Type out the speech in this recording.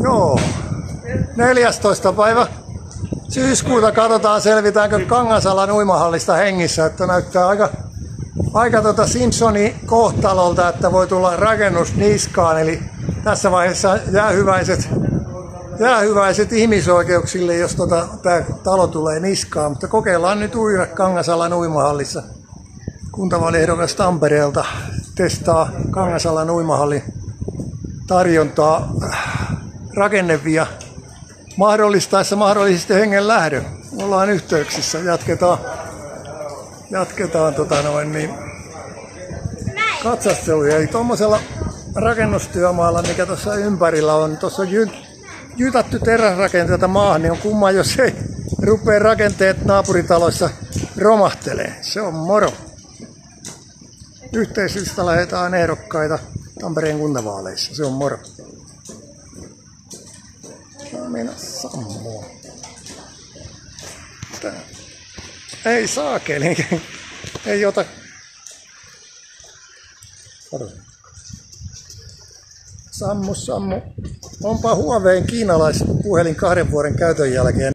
Joo. 14. päivä syyskuuta katsotaan selvitäänkö Kangasalan uimahallista hengissä, että näyttää aika Simpsonin kohtalolta, että voi tulla rakennus niskaan, eli tässä vaiheessa jäähyväiset ihmisoikeuksille, jos tämä talo tulee niskaan, mutta kokeillaan nyt uida Kangasalan uimahallissa. Kuntavaaliehdokas Tampereelta testaa Kangasalan uimahallin tarjontaa rakennevia mahdollistaessa mahdollisesti hengen lähdön. Ollaan yhteyksissä, jatketaan katsasteluja. Eli tuommoisella rakennustyömaalla, mikä tuossa ympärillä on, tuossa on jytätty teräsrakenteita maahan, niin on kumma, jos ei rupea rakenteet naapuritaloissa romahtelee. Se on moro. Yhteislista lähdetään ehdokkaita Tampereen kuntavaaleissa. Se on moro. Mennä sammuun. Ei saakeli. Ei ota. Sammu. Onpa Huaweiin kiinalaispuhelin 2 vuoden käytön jälkeen